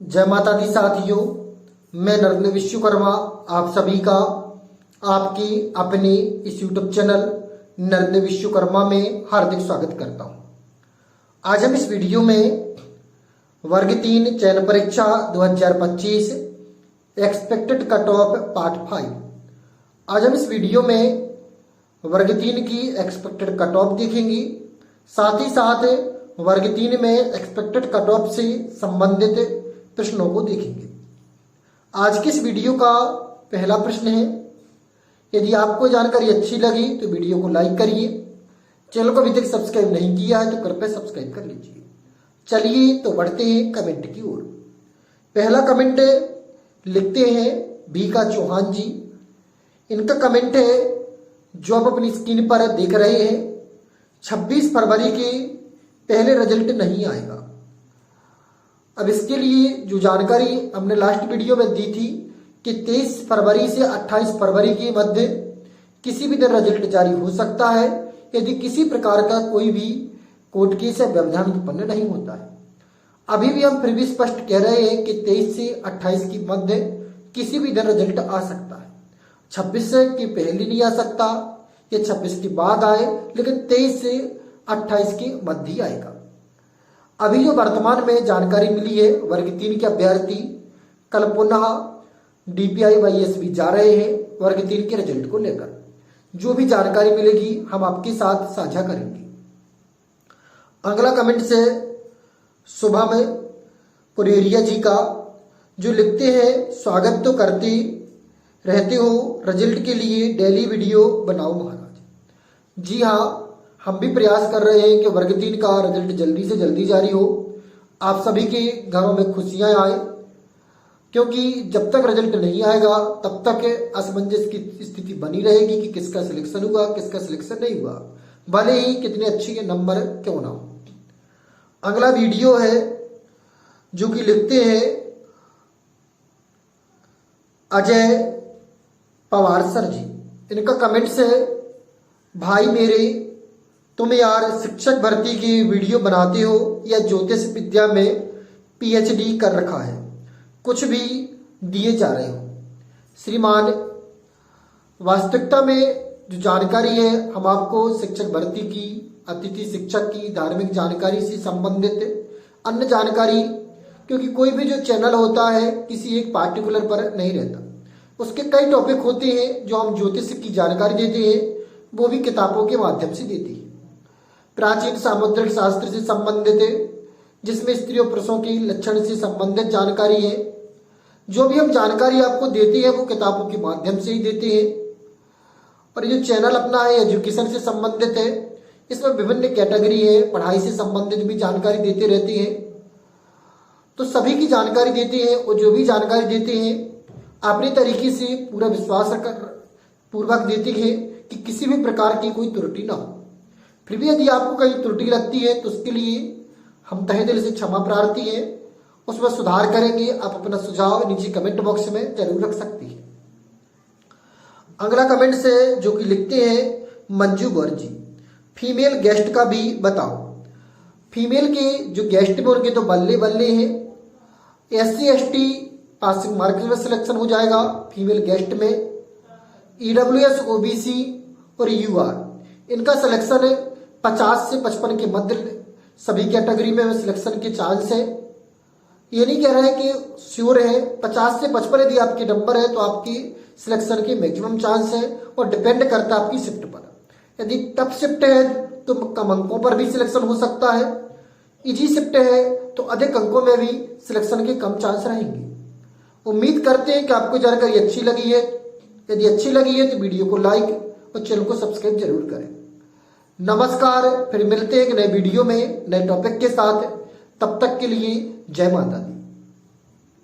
जय माता दी साथियों, मैं नरेंद्र विश्वकर्मा आप सभी का आपकी अपने इस यूट्यूब चैनल नरेंद्र विश्वकर्मा में हार्दिक स्वागत करता हूं। आज हम इस वीडियो में वर्ग 3 चयन परीक्षा 2025 एक्सपेक्टेड कट ऑफ पार्ट 5। आज हम इस वीडियो में वर्ग 3 की एक्सपेक्टेड कट ऑफ देखेंगे, साथ ही साथ वर्ग 3 में एक्सपेक्टेड कट ऑफ से संबंधित प्रश्नों को देखेंगे। आज की इस वीडियो का पहला प्रश्न है, यदि आपको जानकारी अच्छी लगी तो वीडियो को लाइक करिए, चैनल को अभी तक सब्सक्राइब नहीं किया है तो कृपया सब्सक्राइब कर लीजिए। चलिए तो बढ़ते हैं कमेंट की ओर। पहला कमेंट लिखते हैं बीका चौहान जी। इनका कमेंट है, जो आप अपनी स्क्रीन पर देख रहे हैं, 26 फरवरी के पहले रिजल्ट नहीं आएगा। अब इसके लिए जो जानकारी हमने लास्ट वीडियो में दी थी कि 23 फरवरी से 28 फरवरी के मध्य किसी भी दिन रिजल्ट जारी हो सकता है, यदि किसी प्रकार का कोई भी कोर्ट केस या व्यवधान उत्पन्न नहीं होता है। अभी भी हम फिर भी स्पष्ट कह रहे हैं कि 23 से 28 के मध्य किसी भी दिन रिजल्ट आ सकता है। 26 के पहले नहीं आ सकता या 26 के बाद आए, लेकिन 23 से 28 के मध्य ही आएगा। अभी जो वर्तमान में जानकारी मिली है, वर्ग 3 के अभ्यर्थी कल पुनः DPI YSB जा रहे हैं वर्ग 3 के रिजल्ट को लेकर। जो भी जानकारी मिलेगी हम आपके साथ साझा करेंगे। अगला कमेंट से शुभम पुरेरिया जी का, जो लिखते हैं, स्वागत तो करते रहते हो, रिजल्ट के लिए डेली वीडियो बनाओ महाराज। जी हाँ, हम भी प्रयास कर रहे हैं कि वर्ग 3 का रिजल्ट जल्दी से जल्दी जारी हो, आप सभी के घरों में खुशियां आए, क्योंकि जब तक रिजल्ट नहीं आएगा तब तक असमंजस की स्थिति बनी रहेगी कि किसका सिलेक्शन हुआ किसका सिलेक्शन नहीं हुआ, भले ही कितने अच्छे नंबर क्यों ना हो। अगला वीडियो है जो कि लिखते हैं अजय पवार सर जी। इनका कमेंट्स है, भाई मेरे, तुम यार शिक्षक भर्ती की वीडियो बनाते हो या ज्योतिष विद्या में PhD कर रखा है, कुछ भी दिए जा रहे हो। श्रीमान, वास्तविकता में जो जानकारी है हम आपको शिक्षक भर्ती की, अतिथि शिक्षक की, धार्मिक जानकारी से संबंधित अन्य जानकारी, क्योंकि कोई भी जो चैनल होता है किसी एक पार्टिकुलर पर नहीं रहता, उसके कई टॉपिक होते हैं जो हम ज्योतिष की जानकारी देते हैं, वो भी किताबों के माध्यम से देती है। प्राचीन सामुद्रिक शास्त्र से संबंधित है, जिसमें स्त्री और पुरुषों की लक्षण से संबंधित जानकारी है। जो भी हम जानकारी आपको देते हैं वो किताबों के माध्यम से ही देते हैं। और ये जो चैनल अपना है एजुकेशन से संबंधित है, इसमें विभिन्न कैटेगरी है, पढ़ाई से संबंधित भी जानकारी देते रहते हैं। तो सभी की जानकारी देते हैं, और जो भी जानकारी देते हैं अपने तरीके से पूरा विश्वास पूर्वक देते हैं कि किसी भी प्रकार की कोई त्रुटि ना हो। फिर भी यदि आपको कहीं त्रुटि लगती है तो उसके लिए हम तहे दिल से क्षमा प्रार्थी हैं, उसमें सुधार करेंगे। आप अपना सुझाव नीचे कमेंट बॉक्स में जरूर रख सकती है। अगला कमेंट से जो कि लिखते हैं मंजू गौर जी, फीमेल गेस्ट का भी बताओ। फीमेल के जो गेस्ट में उनके तो बल्ले बल्ले हैं। SC ST पासिंग मार्क्स में सिलेक्शन हो जाएगा फीमेल गेस्ट में। EWS OBC और UR इनका सिलेक्शन 50 से 55 के मध्य सभी कैटेगरी में सिलेक्शन के चांस है। ये नहीं कह रहे हैं कि श्योर है, 50 से 55 यदि आपके नंबर है तो आपकी सिलेक्शन के मैक्सिमम चांस है, और डिपेंड करता है आपकी शिफ्ट पर। यदि टफ शिफ्ट है तो कम अंकों पर भी सिलेक्शन हो सकता है, इजी शिफ्ट है तो अधिक अंकों में भी सिलेक्शन के कम चांस रहेंगे। उम्मीद करते हैं कि आपको जानकारी अच्छी लगी है। यदि अच्छी लगी है तो वीडियो को लाइक और चैनल को सब्सक्राइब जरूर करें। नमस्कार, फिर मिलते हैं एक नए वीडियो में नए टॉपिक के साथ। तब तक के लिए जय माता दी।